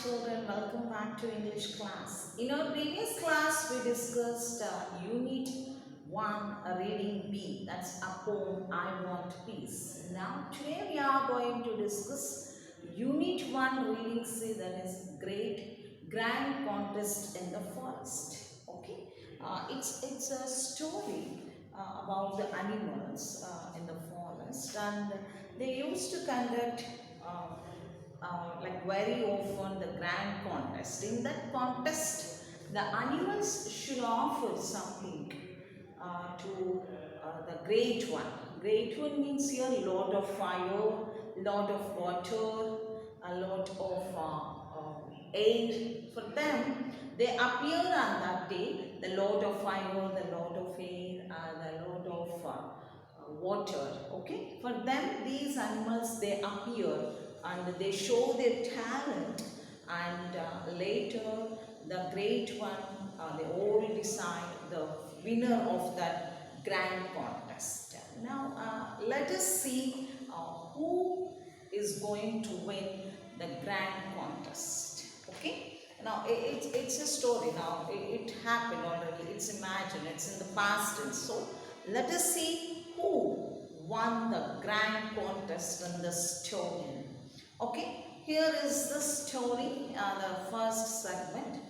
children, welcome back to English class. In our previous class we discussed unit 1 reading B, that's a poem I Want Peace. Now today we are going to discuss unit 1 reading C, that is Great Grand Contest in the Forest. Okay, it's a story about the animals in the forest, and they used to conduct like very often the grand contest. In that contest, the animals should offer something to the great one. Great one means here lot of fire, lot of water, a lot of air. For them, they appear on that day, the lot of fire, the lot of air, the lot of water. Okay, for them these animals, they appear and they show their talent, and later the great one, they all decide the winner of that grand contest. Now let us see who is going to win the grand contest. Okay, now it's a story. Now it happened already, it's imagined, it's in the past, and so let us see who won the grand contest in the story. Okay, here is the story, the first segment.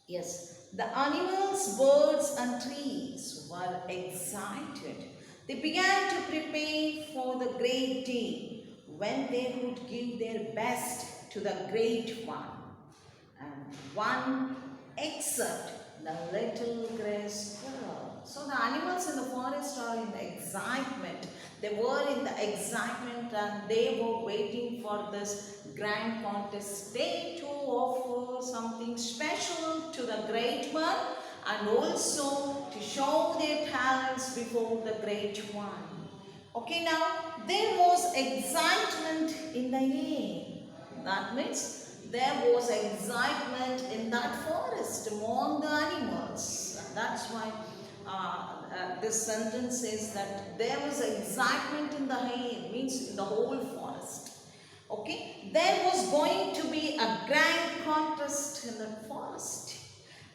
Yes, the animals, birds and trees were excited. They began to prepare for the great day when they would give their best to the great one. And one except the little gray squirrel. So the animals in the forest are in excitement. They were in the excitement and they were waiting for this grand contest. They too offer something special to the great one and also to show their talents before the great one. Okay, now there was excitement in the air. That means there was excitement in that forest among the animals. That's why this sentence says that there was excitement in the air, means in the whole forest. Okay, there was going to be a grand contest in the forest.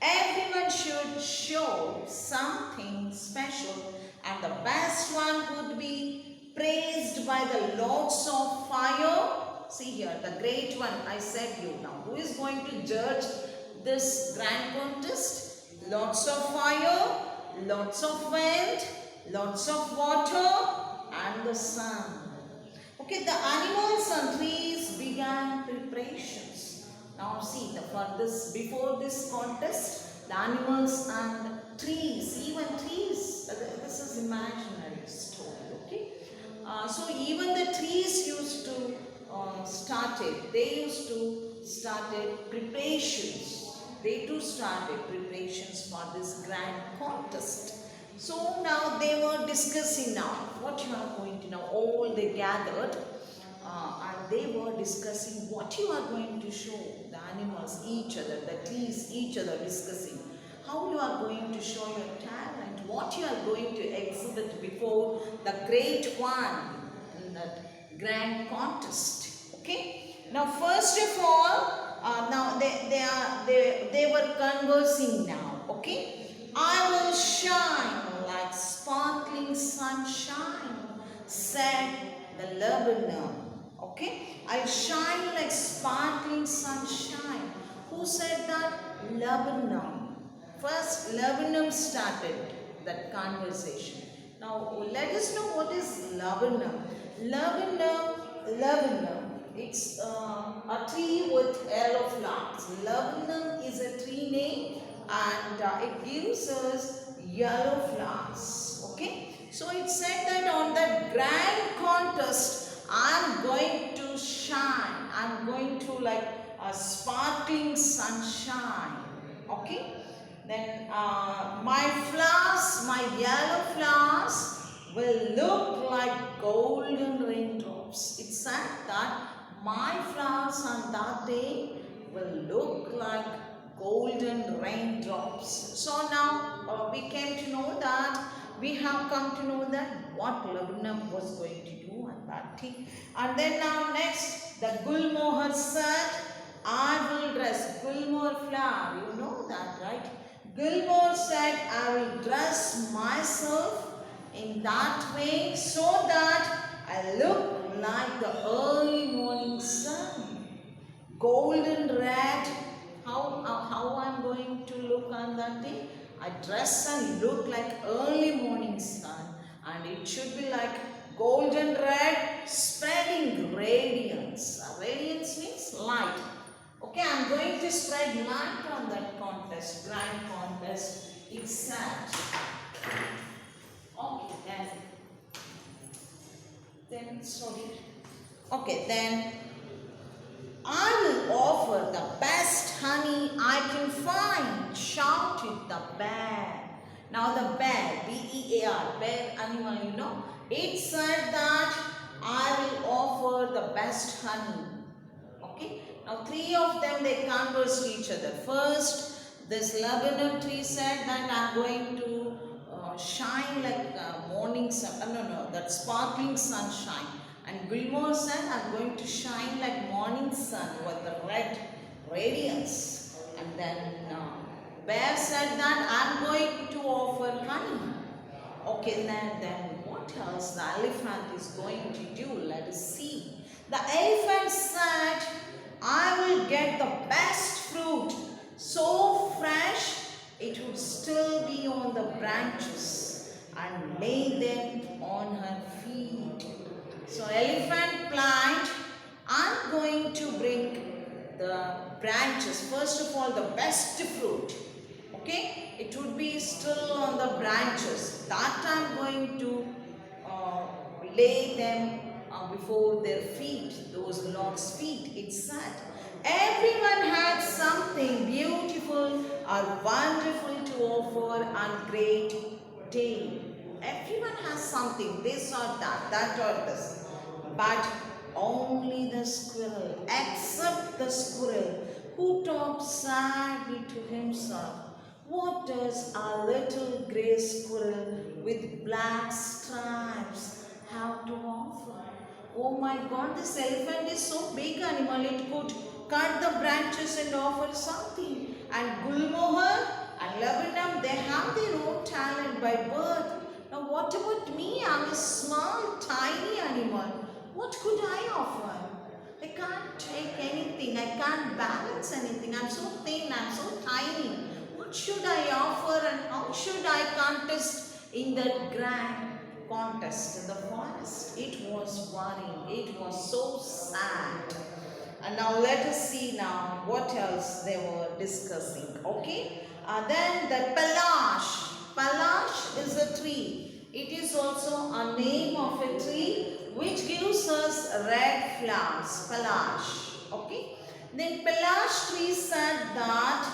Everyone should show something special, and the best one would be praised by the lords of fire. See here, the great one, I said you. Now, who is going to judge this grand contest? Lots of fire, lots of wind, lots of water, and the sun. Okay, the animals and trees began preparations. Now see, before this contest, the animals and trees, even trees, this is imaginary story. Okay, so even the trees used to started preparations. They too started preparations for this grand contest. So now they were discussing now what you are going to now. All they gathered and they were discussing what you are going to show. The animals, each other, the trees, each other discussing how you are going to show your talent, what you are going to exhibit before the great one in that grand contest. Okay. Now first of all, now they were conversing now. Okay. I will shine like sparkling sunshine, said the Lebanon. Okay, I'll shine like sparkling sunshine. Who said that? Lebanon. First, Lebanon started that conversation. Now, let us know what is Lebanon. Lebanon. It's a tree with yellow flowers. Lebanon is a tree name, and it gives us yellow flowers. Okay, so it said that on that grand contest, I'm going to shine. I'm going to like a sparkling sunshine. Okay, then my flowers, my yellow flowers will look like golden raindrops. It said that my flowers on that day will look like golden raindrops. So now we came to know that, we have come to know that what Lebanon was going to do on that day. And then now next the Gulmohar said, I will dress. Gulmohar flower, you know that, right? Gulmohar said, I will dress myself in that way so that I look like the early morning sun. Golden red. How I'm going to look on that day? I dress and look like early morning sun, and it should be like golden red, spreading radiance. Radiance means light. Okay, I'm going to spread light on that contest, grand contest. It's sad. Okay, then sorry. Okay, then I will offer the best honey I can find, shouted the bear. Now the bear, B-E-A-R, bear animal, you know, it said that I will offer the best honey. Okay, now three of them, they converse to each other. First, this Lebanon tree said that I'm going to shine like morning sun, that sparkling sunshine. And Gilmore said, I'm going to shine like morning sun with the red radiance. And then Bear said that I'm going to offer honey. Okay, then what else the elephant is going to do? Let us see. The elephant said, I will get the best fruit, so fresh it would still be on the branches, and lay them on her feet. So elephant plant, I'm going to bring the branches. First of all, the best fruit. Okay, it would be still on the branches. That I'm going to lay them before their feet, those Lord's feet. It said, everyone had something beautiful or wonderful to offer on great day. Everyone has something, this or that or this. But only the squirrel, except the squirrel, who talked sadly to himself. What does a little grey squirrel with black stripes have to offer? Oh my God, this elephant is so big animal, it could cut the branches and offer something. And Gulmohar and Lebanon, they have their own talent by birth. Now what about me? I'm a small, tiny animal. What could I offer? I can't take anything. I can't balance anything. I'm so thin. I'm so tiny. What should I offer and how should I contest in that grand contest in the forest? It was worrying. It was so sad. And now let us see now what else they were discussing. Okay. Then the Palash. Palash is a tree. It is also a name of a tree which gives us red flowers. Palash. Okay. Then Palash tree said that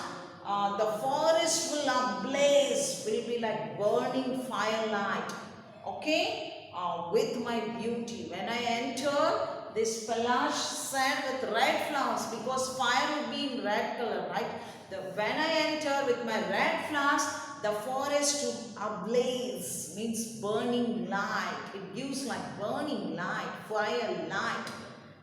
the forest will ablaze, will be like burning firelight. Okay. With my beauty. When I enter, this Palash said with red flowers, because fire will be in red color, right? When I enter with my red flowers, the forest will ablaze, means burning light. It gives like burning light, fire light.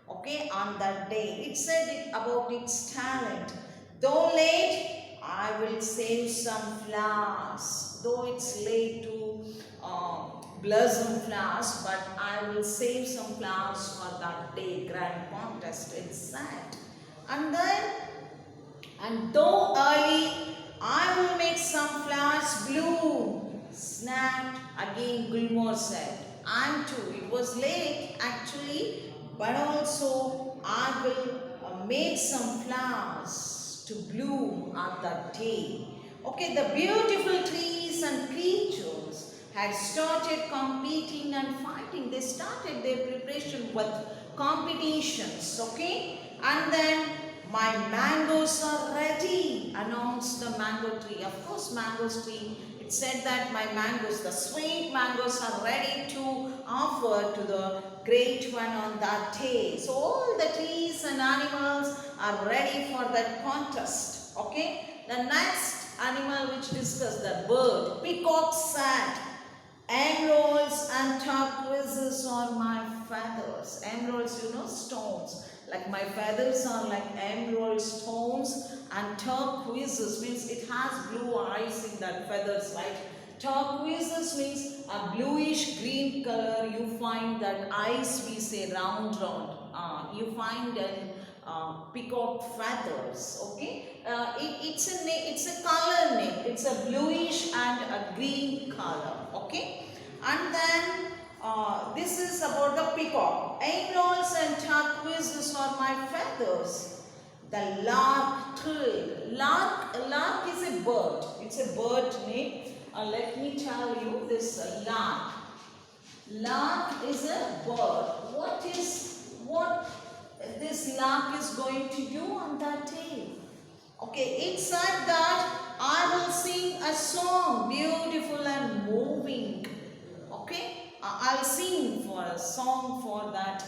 Okay, on that day. It said about its talent. Though late, I will save some flowers. Though it's late to blossom flowers, but I will save some flowers for that day, grand contest. It's sad. And though early, I will make some flowers bloom. Snapped again, Gilmore said. I'm too. It was late actually, but also I will make some flowers to bloom on that day. Okay, the beautiful trees and creatures had started competing and fighting. They started their preparation with competitions, okay? And then my mangoes are ready, announced the mango tree. Of course, mango tree, it said that my mangoes, the sweet mangoes are ready to offer to the great one on that day. So all the trees and animals are ready for that contest, okay? The next animal which discussed, the bird, peacock said, egg rolls and turquoises are my feathers. Emeralds, you know, stones. Like my feathers are like emerald stones, and turquoises means it has blue eyes in that feathers, right? Turquoises means a bluish green color. You find that eyes, we say round round. You find in peacock feathers. Okay, it's a color name. It's a bluish and a green color. Okay, and then this is about the peacock. Emeralds and turquoises are my feathers. The lark trilled. Lark is a bird. It's a bird name. Let me tell you this lark. Lark is a bird. What this lark is going to do on that day? Okay, it said that I will sing a song, beautiful and moving. Okay, I'll sing for a song for that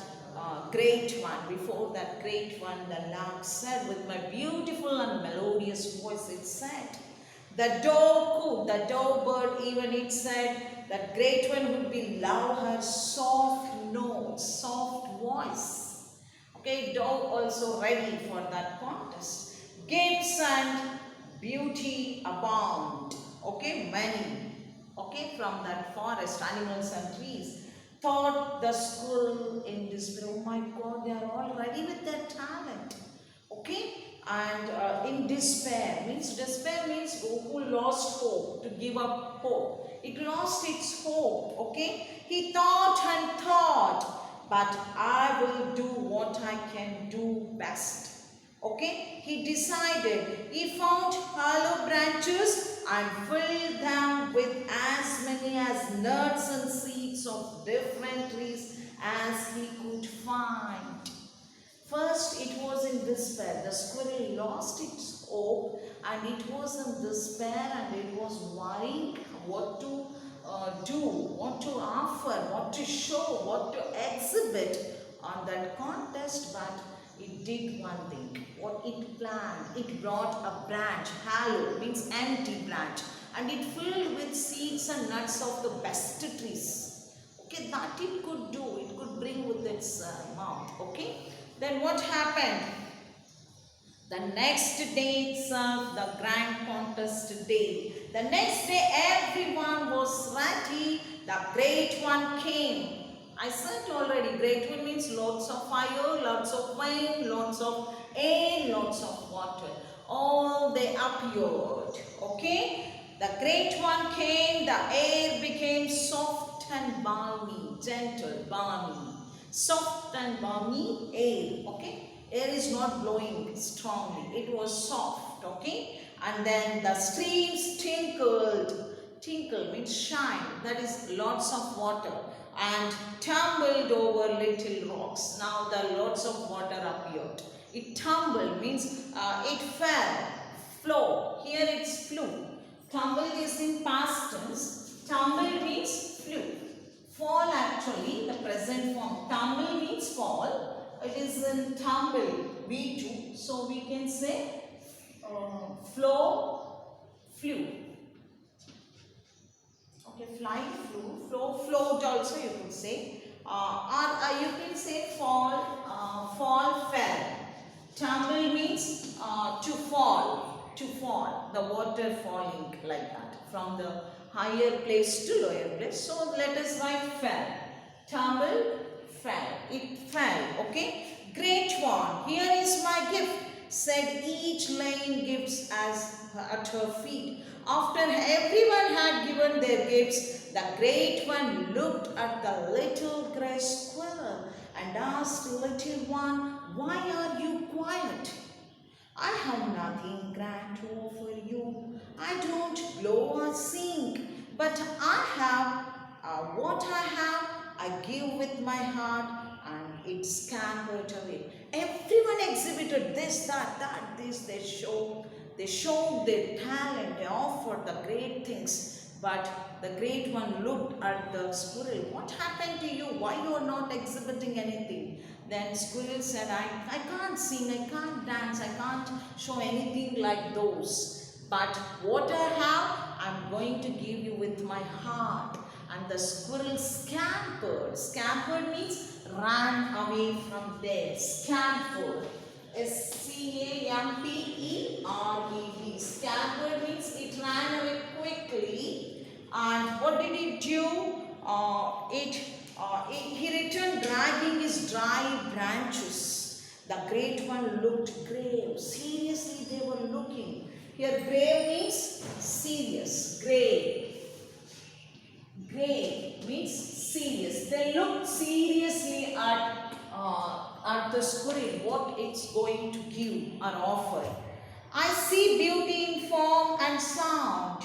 great one. Before that great one, the lark said, with my beautiful and melodious voice, it said. The dove cooed, the dove bird even it said that great one would be love her soft notes, soft voice. Okay, dove also ready for that contest. Gifts and beauty abound. Okay, many. Okay, from that forest, animals and trees. Thought the squirrel in despair, oh my God, they are all ready with their talent. Okay, and in despair means who lost hope, to give up hope. It lost its hope. Okay, he thought and thought, but I will do what I can do best. Okay, he decided. He found hollow branches and filled them with as many as nuts and seeds of different trees as he could find. First, it was in despair. The squirrel lost its hope and it was in despair and it was worrying what to do, what to offer, what to show, what to exhibit on that contest. But it did one thing. What it planned, it brought a branch, hollow means empty branch, and it filled with seeds and nuts of the best trees. Okay, that it could do. It could bring with its mouth. Okay. Then what happened? The next day itself, the grand contest day. The next day everyone was ready. The great one came. I said already, great one means lots of fire, lots of wind, lots of air, lots of water. All they appeared. Okay? The great one came, the air became soft and balmy, gentle, balmy. Soft and balmy air. Okay? Air is not blowing strongly. It was soft. Okay? And then the streams tinkled. Tinkle means shine. That is lots of water. And tumbled over little rocks. Now the lots of water appeared. It tumbled means it fell. Flow. Here it's flew. Tumble is in past tense. Tumble means flew. Fall actually, the present form. Tumble means fall. It is in tumble, V2. So we can say flow, flew. Okay, fly, flew, flow, float also you could say. Or you can say fall, fall, fell. Tumble means to fall, the water falling like that from the higher place to lower place. So let us write fell. Tumble, fell. It fell. Okay. Great one. Here is my gift, said each laying gifts at her feet. After everyone had given their gifts, the great one looked at the little gray squirrel and asked the little one, why are you quiet? I have nothing grand to offer you. I don't blow or sing, but I have what I have, I give with my heart, and it scampered away. Everyone exhibited this, that, this. They showed their talent. They offered the great things. But the great one looked at the squirrel. What happened to you? Why you are not exhibiting anything? Then squirrel said, I can't sing, I can't dance, I can't show anything like those. But what I have, I'm going to give you with my heart. And the squirrel scampered. Scampered means ran away from there. Scampered. Scampered. Scampered means it ran away quickly. And what did it do? He returned dragging his dry branches. The great one looked grave. Seriously, they were looking. Here, grave means serious. Grave. Grave means serious. They looked seriously at the squirrel, what it's going to give or offer. I see beauty in form and sound.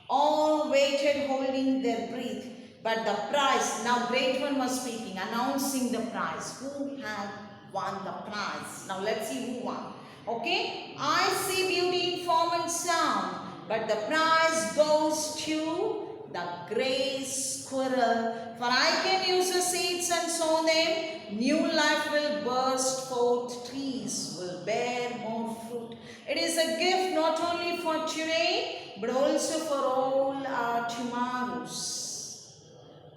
All waited holding their breath. But the prize, now great one was speaking, announcing the prize. Who had won the prize? Now let's see who won. Okay, I see beauty in form and sound, but the prize goes to the gray squirrel. For I can use the seeds and sow them. New life will burst forth. Trees will bear more fruit. It is a gift not only for today, but also for all our tomorrows.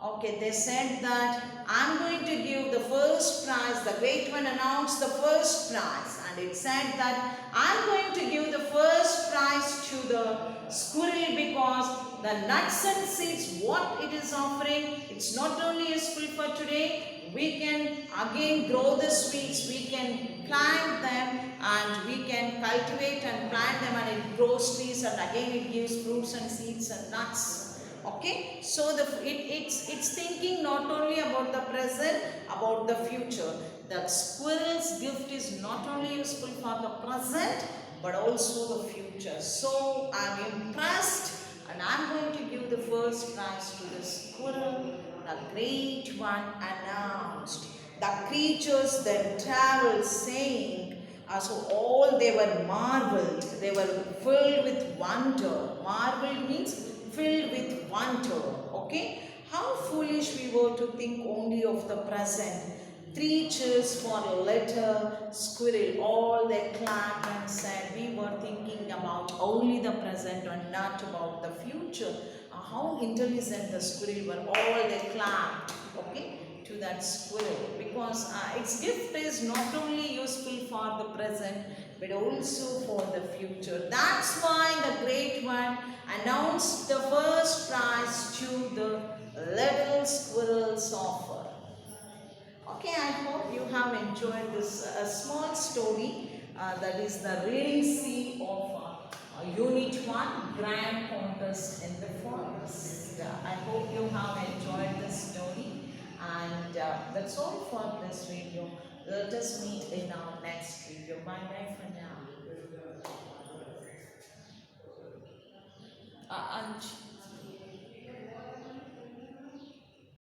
Okay, they said that I'm going to give the first prize. The great one announced the first prize, and it said that I'm going to give the first prize to the squirrel because the nuts and seeds, what it is offering, it's not only useful for today. We can again grow the seeds, we can plant them, and we can cultivate and plant them, and it grows trees, and again it gives fruits and seeds and nuts. Okay, so it's thinking not only about the present, about the future. The squirrel's gift is not only useful for the present, but also the future. So I'm impressed, and I'm going to give the first prize to the squirrel. The great one announced. The creatures then traveled, saying, so all they were marveled. They were filled with wonder. Marveled means filled with wonder. Okay, how foolish we were to think only of the present. 3 cheers for a little squirrel. All they clapped and said, we were thinking about only the present and not about the future. How intelligent the squirrel were. All they clapped. Okay, to that squirrel, because its gift is not only useful for the present, but also for the future. That's why the great one announced the first prize to the little squirrel's offer. Okay, I hope you have enjoyed this small story, that is the reading C of Unit 1, Grand Contest in the Forest. I hope you have enjoyed this story, and that's all for this video. Let us meet in our next video. Bye bye for now.